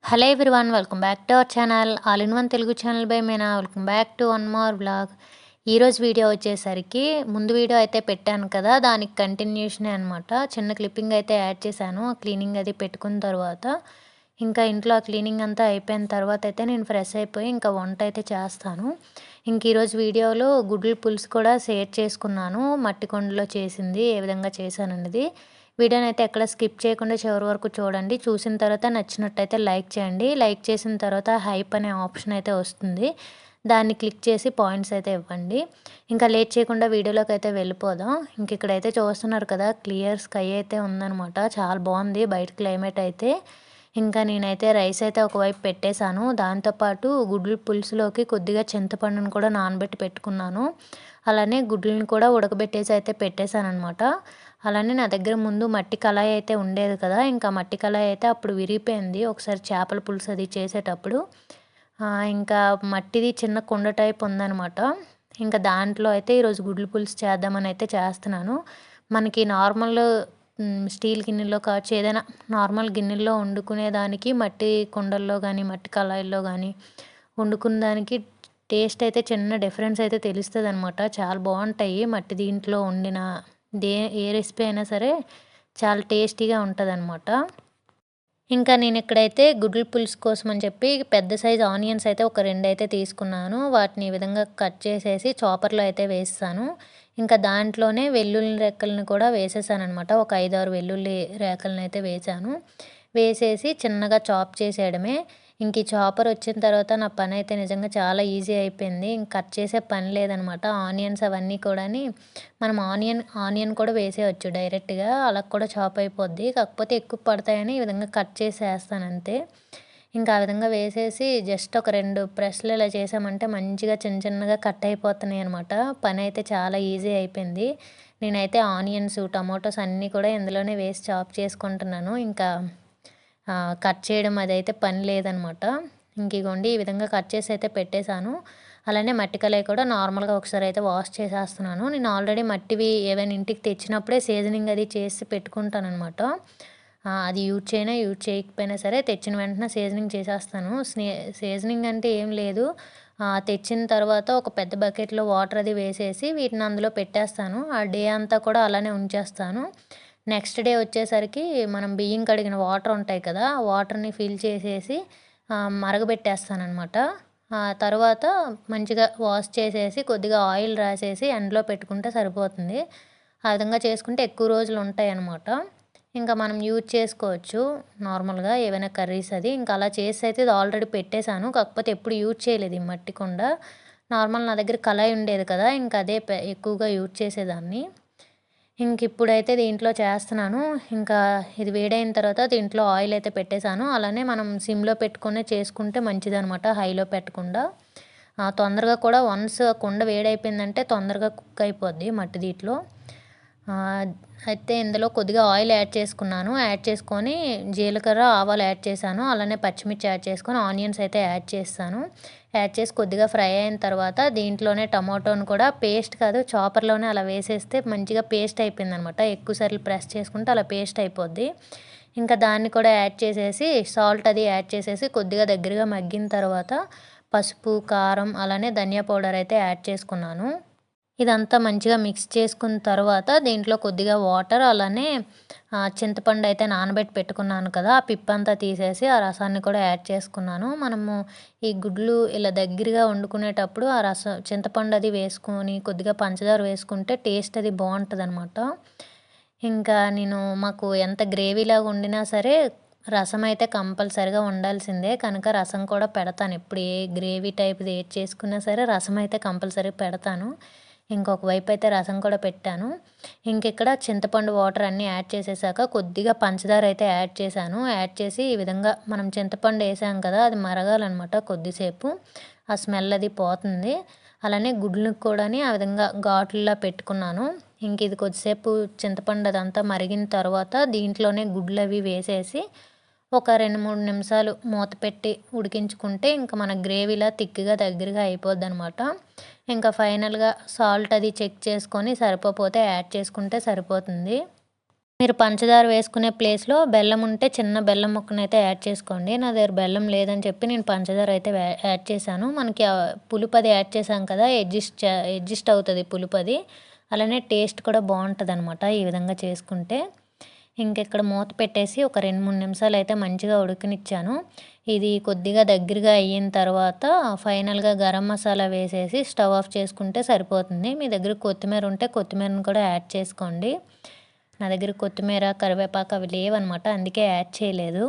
Hello everyone, welcome back to our channel all in one Telugu channel by Meena. Welcome back to one more vlog. ఈరోజు video వచ్చేసరికి ముందు video అయితే పెట్టాను కదా, దానికి కంటిన్యూషనే అనమాట. చిన్న క్లిప్పింగ్ అయితే యాడ్ చేశాను. క్లీనింగ్ అది పెట్టుకున్న తర్వాత ఇంకా ఇంట్లో క్లీనింగ్ అంతా అయిపోయిన తర్వాత అయితే నేను ఫ్రెష్ అయిపోయి ఇంకా వంట అయితే చేస్తాను. ఇంక ఈరోజు వీడియోలో గుడ్ల పులుసు కూడా షేర్ చేసుకున్నాను. మట్టి కొండలో చేసింది ఏ విధంగా చేశానన్నది. వీడియోని అయితే ఎక్కడ స్కిప్ చేయకుండా చివరి వరకు చూడండి. చూసిన తర్వాత నచ్చినట్టయితే లైక్ చేయండి. లైక్ చేసిన తర్వాత హైప్ అనే ఆప్షన్ అయితే వస్తుంది, దాన్ని క్లిక్ చేసి పాయింట్స్ అయితే ఇవ్వండి. ఇంకా లేట్ చేయకుండా వీడియోలోకి అయితే వెళ్ళిపోదాం. ఇంక ఇక్కడైతే చూస్తున్నారు కదా, క్లియర్ స్కై అయితే ఉందనమాట. చాలా బాగుంది బయట క్లైమేట్ అయితే. ఇంకా నేనైతే రైస్ అయితే ఒకవైపు పెట్టేశాను. దాంతోపాటు గుడ్లు పులుసులోకి కొద్దిగా చింతపండును కూడా నానబెట్టి పెట్టుకున్నాను. అలానే గుడ్లను కూడా ఉడకబెట్టేసి అయితే పెట్టేశాను అనమాట. అలానే నా దగ్గర ముందు మట్టి కళాయి అయితే ఉండేది కదా, ఇంకా మట్టి కళాయి అయితే అప్పుడు విరిగిపోయింది ఒకసారి చేపల పులుసు అది చేసేటప్పుడు. ఇంకా మట్టిది చిన్న కుండ టైప్ ఉందనమాట. ఇంకా దాంట్లో అయితే ఈరోజు గుడ్లు పులుసు చేద్దామని అయితే చేస్తున్నాను. మనకి నార్మల్ స్టీల్ గిన్నెలో కావచ్చు, ఏదైనా నార్మల్ గిన్నెల్లో వండుకునే దానికి మట్టి కుండల్లో కానీ మట్టి కళాయిల్లో కానీ వండుకున్న దానికి టేస్ట్ అయితే చిన్న డిఫరెన్స్ అయితే తెలుస్తుంది అనమాట. చాలా బాగుంటాయి మట్టి దీంట్లో వండిన ఏ రెసిపీ అయినా సరే చాలా టేస్టీగా ఉంటుందన్నమాట. ఇంకా నేను ఇక్కడైతే గుడ్ల పులుసు కోసం అని చెప్పి పెద్ద సైజ్ ఆనియన్స్ అయితే ఒక 2 అయితే తీసుకున్నాను. వాటిని ఈ విధంగా కట్ చేసేసి చాపర్లో అయితే వేస్తాను. ఇంకా దాంట్లోనే వెల్లుల్లి రెక్కలను కూడా వేసేసానమాట. ఒక 5-6 వెల్లుల్లి రేఖలను అయితే వేసాను. వేసేసి చిన్నగా చాప్ చేసేయడమే. ఇంక ఈ చాపర్ వచ్చిన తర్వాత నా పని అయితే నిజంగా చాలా ఈజీ అయిపోయింది. ఇంక కట్ చేసే పని లేదనమాట. ఆనియన్స్ అవన్నీ కూడాని మనం ఆనియన్ కూడా వేసేయచ్చు డైరెక్ట్గా, అలా కూడా చాప్ అయిపోద్ది. కాకపోతే ఎక్కువ పడతాయని ఈ విధంగా కట్ చేసేస్తాను అంతే. ఇంకా ఆ విధంగా వేసేసి జస్ట్ ఒక 2 ప్రెస్లు ఇలా చేసామంటే మంచిగా చిన్న చిన్నగా కట్ అయిపోతున్నాయి అనమాట. పని అయితే చాలా ఈజీ అయిపోయింది. నేనైతే ఆనియన్స్, టమాటోస్ అన్నీ కూడా ఇందులోనే వేసి చాప్ చేసుకుంటున్నాను. ఇంకా కట్ చేయడం అదైతే పని లేదనమాట. ఇంక ఇగోండి ఈ విధంగా కట్ చేసి అయితే పెట్టేశాను. అలానే మట్టి కళాయి కూడా నార్మల్గా ఒకసారి అయితే వాష్ చేసేస్తున్నాను. నేను ఆల్రెడీ మట్టివి ఏవైనా ఇంటికి తెచ్చినప్పుడే సీజనింగ్ అది చేసి పెట్టుకుంటానమాట. అది యూజ్ చేయకపోయినా సరే తెచ్చిన వెంటనే సీజనింగ్ చేసేస్తాను. సీజనింగ్ అంటే ఏం లేదు, తెచ్చిన తర్వాత ఒక పెద్ద బకెట్లో వాటర్ అది వేసేసి వీటిని అందులో పెట్టేస్తాను. ఆ డే అంతా కూడా అలానే ఉంచేస్తాను. నెక్స్ట్ డే వచ్చేసరికి మనం బియ్యం కడిగిన వాటర్ ఉంటాయి కదా, వాటర్ని ఫిల్ చేసేసి మరగబెట్టేస్తానమాట. తర్వాత మంచిగా వాష్ చేసేసి కొద్దిగా ఆయిల్ రాసేసి ఎండలో పెట్టుకుంటే సరిపోతుంది. ఆ విధంగా చేసుకుంటే ఎక్కువ రోజులు ఉంటాయి అన్నమాట. ఇంకా మనం యూజ్ చేసుకోవచ్చు నార్మల్గా ఏవైనా కర్రీస్ అది. ఇంకా అలా చేసి అయితే ఇది ఆల్రెడీ పెట్టేశాను. కాకపోతే ఎప్పుడు యూజ్ చేయలేదు ఈ మట్టి కుండ. నార్మల్ నా దగ్గర కళాయి ఉండేది కదా, ఇంకా అదే ఎక్కువగా యూజ్ చేసేదాన్ని. ఇంక ఇప్పుడైతే దీంట్లో చేస్తున్నాను. ఇంకా ఇది వేడైన తర్వాత దీంట్లో ఆయిల్ అయితే పెట్టేశాను. అలానే మనం సిమ్లో పెట్టుకునే చేసుకుంటే మంచిదనమాట, హైలో పెట్టకుండా. తొందరగా కూడా వన్స్ కుండ వేడైపోయిందంటే తొందరగా కుక్ అయిపోద్ది మట్టి దీంట్లో. అయితే ఇందులో కొద్దిగా ఆయిల్ యాడ్ చేసుకున్నాను. యాడ్ చేసుకొని జీలకర్ర, ఆవాలు యాడ్ చేశాను. అలానే పచ్చిమిర్చి యాడ్ చేసుకొని ఆనియన్స్ అయితే యాడ్ చేస్తాను. యాడ్ చేసి కొద్దిగా ఫ్రై అయిన తర్వాత దీంట్లోనే టమాటోను కూడా పేస్ట్ కాదు, చాపర్లోనే అలా వేసేస్తే మంచిగా పేస్ట్ అయిపోయిందనమాట. ఎక్కువసార్లు ప్రెస్ చేసుకుంటే అలా పేస్ట్ అయిపోద్ది. ఇంకా దాన్ని కూడా యాడ్ చేసేసి సాల్ట్ అది యాడ్ చేసేసి కొద్దిగా దగ్గరగా మగ్గిన తర్వాత పసుపు, కారం, అలానే ధనియా పౌడర్ అయితే యాడ్ చేసుకున్నాను. ఇదంతా మంచిగా మిక్స్ చేసుకున్న తర్వాత దీంట్లో కొద్దిగా వాటర్, అలానే చింతపండు అయితే నానబెట్టి పెట్టుకున్నాను కదా, ఆ పిప్పంతా తీసేసి ఆ రసాన్ని కూడా యాడ్ చేసుకున్నాను. మనము ఈ గుడ్లు ఇలా దగ్గరగా వండుకునేటప్పుడు ఆ చింతపండు అది వేసుకొని కొద్దిగా పంచదార వేసుకుంటే టేస్ట్ అది బాగుంటుందన్నమాట. ఇంకా మాకు ఎంత గ్రేవీలాగా వండినా సరే రసం అయితే కంపల్సరిగా ఉండాల్సిందే, కనుక రసం కూడా పెడతాను. ఎప్పుడు ఏ గ్రేవీ టైప్ది ఏది చేసుకున్నా సరే రసం అయితే కంపల్సరీ పెడతాను. ఇంకొక వైపు అయితే రసం కూడా పెట్టాను. ఇక్కడ చింతపండు వాటర్ అన్నీ యాడ్ చేసేసాక కొద్దిగా పంచదార అయితే యాడ్ చేశాను. యాడ్ చేసి ఈ విధంగా మనం చింతపండు వేసాం కదా, అది మరగాలన్నమాట కొద్దిసేపు. ఆ స్మెల్ అది పోతుంది. అలానే గుడ్లకు కూడా ఆ విధంగా ఘాట్లులా పెట్టుకున్నాను. ఇది కొద్దిసేపు చింతపండు అదంతా మరిగిన తర్వాత దీంట్లోనే గుడ్లు అవి వేసేసి ఒక 2-3 నిమిషాలు మూత పెట్టి ఉడికించుకుంటే ఇంకా మన గ్రేవీలా థిక్గా దగ్గరగా అయిపోద్ది అనమాట. ఇంకా ఫైనల్గా సాల్ట్ అది చెక్ చేసుకొని సరిపోతే యాడ్ చేసుకుంటే సరిపోతుంది. మీరు పంచదార వేసుకునే ప్లేస్‌లో బెల్లం ఉంటే చిన్న బెల్లం ముక్కనైతే యాడ్ చేసుకోండి. నా దగ్గర బెల్లం లేదని చెప్పి నేను పంచదార అయితే యాడ్ చేశాను. మనకి పులుపది యాడ్ చేసాం కదా! అడ్జస్ట్ అవుతది పులుపది. అలానే టేస్ట్ కూడా బావుంటదనమాట ఈ విధంగా చేసుకుంటే. ఇంకిక్కడ మూత పెట్టేసి ఒక 2, 3 నిమిషాలయితే మంచిగా ఉడకనిచ్చాను. ఇది కొద్దిగా దగ్గరగా అయిన తర్వాత ఫైనల్‌గా గరం మసాలా వేసేసి స్టవ్ ఆఫ్ చేసుకుంటే సరిపోతుంది. మీ దగ్గర కొత్తిమీర ఉంటే కొత్తిమీరని కూడా యాడ్ చేసుకోండి. నా దగ్గర కొత్తిమీర, కరివేపాకు అవి లేవనమాట. అందుకే యాడ్ చేయలేదు.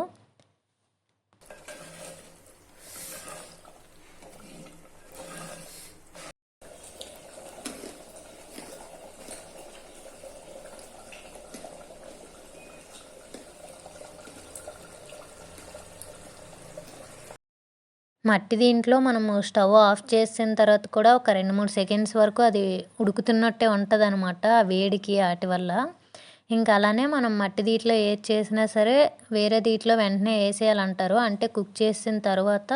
మట్టి దీంట్లో మనము స్టవ్ ఆఫ్ చేసిన తర్వాత కూడా ఒక 2, 3 సెకండ్స్ వరకు అది ఉడుకుతున్నట్టే ఉంటదనమాట. ఆ వేడికి ఆటి వల్ల. ఇంకా అలానే మనం మట్టి దీంట్లో ఏది చేసినా సరే వేరే దీంట్లో వెంటనే ఏసేయాలంటారు. అంటే కుక్ చేసిన తర్వాత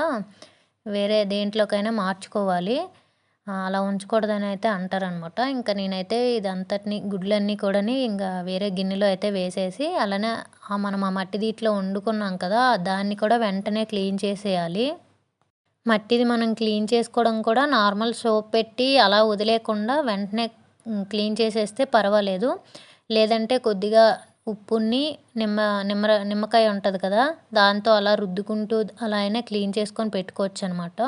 వేరే దేంట్లోకైనా మార్చుకోవాలి. అలా ఉంచకూడదని అయితే అంటారనమాట. ఇంకా నేనైతే ఇదంతటిని గుడ్లన్నీ కూడాని ఇంకా వేరే గిన్నెలో అయితే వేసేసి అలానే మనం ఆ మట్టి దీంట్లో వండుకున్నాం కదా! దాన్ని కూడా వెంటనే క్లీన్ చేసేయాలి. మట్టిది మనం క్లీన్ చేసుకోవడం కూడా నార్మల్ సోప్ పెట్టి అలా వదిలేయకుండా వెంటనే క్లీన్ చేసేస్తే పర్వాలేదు. లేదంటే కొద్దిగా ఉప్పుని నిమ్మకాయ ఉంటది కదా! దాంతో అలా రుద్దుకుంటూ అలా అయినా క్లీన్ చేసుకొని పెట్టుకోవచ్చనమాట.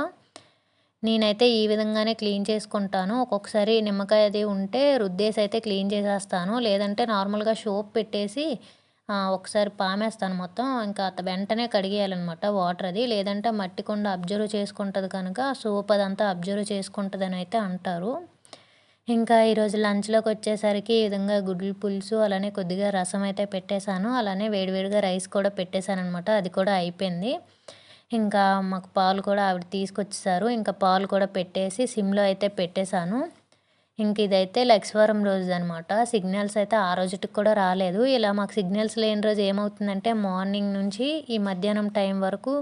నేనైతే ఈ విధంగానే క్లీన్ చేసుకుంటాను. ఒక్కొక్కసారి నిమ్మకాయ అది ఉంటే రుద్దేసి అయితే క్లీన్ చేసేస్తాను. లేదంటే నార్మల్‌గా సోప్ పెట్టేసి ఒకసారి పామేస్తాను మొత్తం. ఇంకా వెంటనే కడిగేయాలనమాట వాటర్ అది. లేదంటే మట్టి కుండ అబ్జర్వ్ చేసుకుంటది కనుక సోప్ అదంతా అబ్జర్వ్ చేసుకుంటదని అయితే అంటారు. ఇంకా ఈరోజు లంచ్‌లోకి వచ్చేసరికి ఈ విధంగా గుడ్ల పులుసు అలానే కొద్దిగా రసం అయితే పెట్టేశాను. అలానే వేడివేడిగా రైస్ కూడా పెట్టేశాననమాట. అది కూడా అయిపోయింది. ఇంకా మాకు పాలు కూడా ఆవిడ తీసుకొచ్చేసారు. ఇంకా పాలు కూడా పెట్టేసి సిమ్‌లో అయితే పెట్టేశాను. ఇంక ఇదైతే లక్ష్మీవారం రోజుదనమాట. సిగ్నల్స్ అయితే ఆ రోజుటికి కూడా రాలేదు. ఇలా మాకు సిగ్నల్స్ లేని రోజు ఏమవుతుందంటే మార్నింగ్ నుంచి ఈ మధ్యాహ్నం టైం వరకు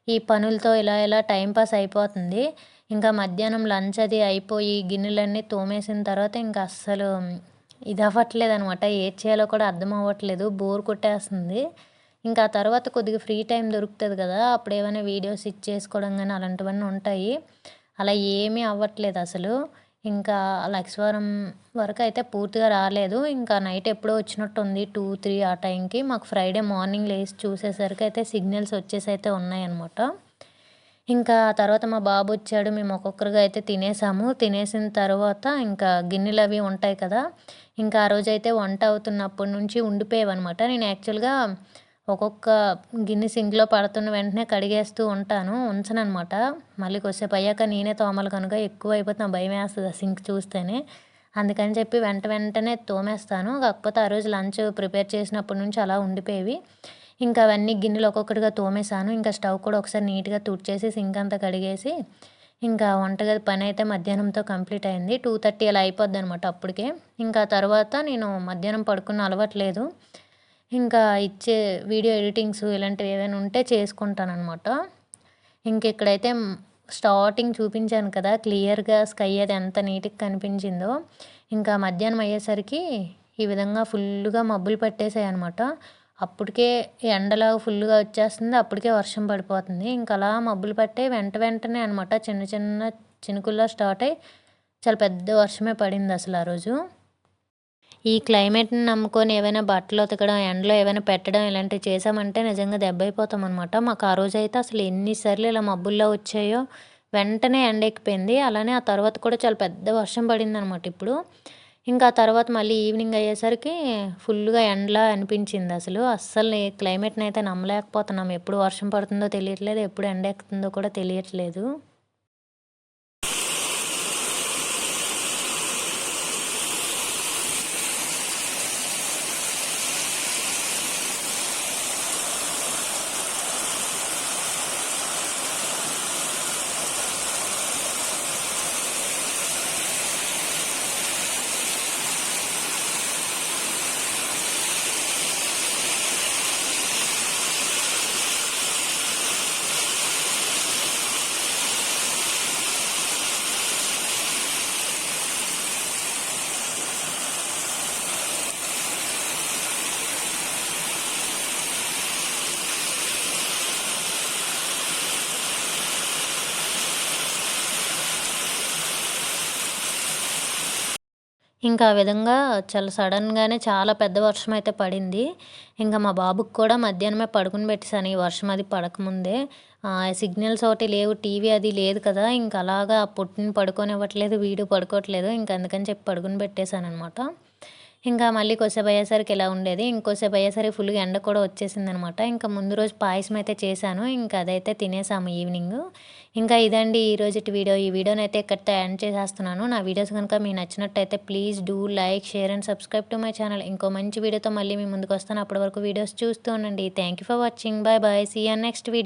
ఈ పనులతో ఇలా టైం పాస్ అయిపోతుంది. ఇంకా మధ్యాహ్నం లంచ్ అది అయిపోయి గిన్నెలన్నీ తోమేసిన తర్వాత ఇంకా అస్సలు ఇది అవ్వట్లేదనమాట. ఏది చేయాలో కూడా అర్థం అవ్వట్లేదు. బోర్ కొట్టేస్తుంది. ఇంకా ఆ తర్వాత కొద్దిగా ఫ్రీ టైం దొరుకుతది కదా! అప్పుడు ఏమైనా వీడియోస్ చేసుకోవడం గానీ అలాంటివన్నీ ఉంటాయి. అలా ఏమీ అవ్వట్లేదు అసలు. ఇంకా లక్ష్మీవారం వరకు అయితే పూర్తిగా రాలేదు. ఇంకా నైట్ ఎప్పుడో వచ్చినట్టుంది 2, 3 ఆ టైంకి. మాకు ఫ్రైడే మార్నింగ్ లేసి చూసేసరికి అయితే సిగ్నల్స్ వచ్చేసి అయితే ఉన్నాయన్నమాట. ఇంకా తర్వాత మా బాబు వచ్చాడు. మేము ఒక్కొక్కరుగా అయితే తినేసాము. తినేసిన తర్వాత ఇంకా గిన్నెలు అవి ఉంటాయి కదా! ఇంకా ఆ రోజైతే వంట అవుతున్నప్పటి నుంచి ఉండిపోయేవన్నమాట. నేను యాక్చువల్‌గా ఒక్కొక్క గిన్నె సింక్‌లో పడుతున్న వెంటనే కడిగేస్తూ ఉంటాను. ఉంచననమాట. మళ్ళీ కొద్దిసేపు అయ్యాక నేనే తోమాలి కనుక ఎక్కువైపోతే నాకు భయమేస్తది ఆ సింక్ చూస్తేనే. అందుకని చెప్పి వెంటనే తోమేస్తాను. కాకపోతే ఆ రోజు లంచ్ ప్రిపేర్ చేసినప్పటి నుంచి అలా ఉండిపోయేవి. ఇంకా అవన్నీ గిన్నెలు ఒక్కొక్కటిగా తోమేశాను. ఇంకా స్టవ్ కూడా ఒకసారి నీట్‌గా తుడిచేసి సింక్ అంతా కడిగేసి ఇంకా వంటగది పని అయితే మధ్యాహ్నంతో కంప్లీట్ అయింది. 2:30 అలా అయిపోద్దనమాట అప్పటికే. ఇంకా తర్వాత నేను మధ్యాహ్నం పడుకున్న అలవాటు లేదు. ఇంకా వీడియో ఎడిటింగ్స్ ఇలాంటివి ఏవైనా ఉంటే చేసుకుంటాననమాట. ఇంకిక్కడైతే స్టార్టింగ్ చూపించాను కదా! క్లియర్‌గా స్కై అది ఎంత నీట్‌గా కనిపించిందో. ఇంకా మధ్యాహ్నం అయ్యేసరికి ఈ విధంగా ఫుల్లుగా మబ్బులు పట్టేసాయనమాట. అప్పటికే ఎండలాగా ఫుల్లుగా వచ్చేస్తుంది. అప్పటికే వర్షం పడిపోతుంది. ఇంక అలా మబ్బులు పట్టే వెంటనే అనమాట చిన్న చిన్న చినుకుల్లా స్టార్ట్ అయ్యి చాలా పెద్ద వర్షమే పడిందసలు ఆ రోజు. ఈ క్లైమేట్‌ని నమ్ముకొని ఏవైనా బట్టలు ఉతకడం, ఎండలో ఏవైనా పెట్టడం ఇలాంటివి చేశామంటే నిజంగా దెబ్బైపోతామనమాట. మాకు ఆ రోజైతే అసలు ఎన్ని సార్లు ఇలా మబ్బుల్లా వచ్చాయో వెంటనే ఎండెక్కిపోయింది. అలానే ఆ తర్వాత కూడా చాలా పెద్ద వర్షం పడిందనమాట ఇప్పుడు. ఇంకా ఆ తర్వాత మళ్ళీ ఈవినింగ్ అయ్యేసరికి ఫుల్‌గా ఎండలా అనిపించిందసలు. అస్సలు క్లైమేట్‌నైతే నమ్మలేకపోతున్నాం. ఎప్పుడు వర్షం పడుతుందో తెలియట్లేదు. ఎప్పుడు ఎండెక్కుతుందో కూడా తెలియట్లేదు. ఇంకా ఆ విధంగా చాలా సడన్‌గానే చాలా పెద్ద వర్షం అయితే పడింది. ఇంకా మా బాబుకి కూడా మధ్యాహ్నమే పడుకొని పెట్టేసాను ఈ వర్షం అది పడకముందే. సిగ్నల్స్ ఒకటి లేవు, టీవీ అది లేదు కదా! ఇంక అలాగా పొట్టిని పడుకోనివ్వట్లేదు, వీడు పడుకోవట్లేదు. ఇంక అందుకని చెప్పి పడుకొని పెట్టేసాననమాట. ఇంకా మళ్ళీ కొద్దిసేపు అయ్యేసరికి ఇలా ఉండేది. ఇంకోసేపు అయ్యేసరికి ఫుల్‌గా ఎండ కూడా వచ్చేసిందనమాట. ఇంకా ముందు రోజు పాయసం అయితే చేశాను. ఇంకా అదైతే తినేసాము ఈవినింగు. ఇంకా ఇదండి ఈరోజుటి వీడియో. ఈ వీడియోనైతే ఇక్కడితో ఎండ్ చేసేస్తున్నాను. నా వీడియోస్ గనుక మీకు నచ్చినట్టయితే please do like, share and subscribe to my channel. ఇంకో మంచి వీడియోతో మళ్ళీ మీ ముందుకొస్తాను. అప్పటి వరకు వీడియోస్ చూస్తూ ఉండండి. Thank you for watching. Bye bye. See you on next video.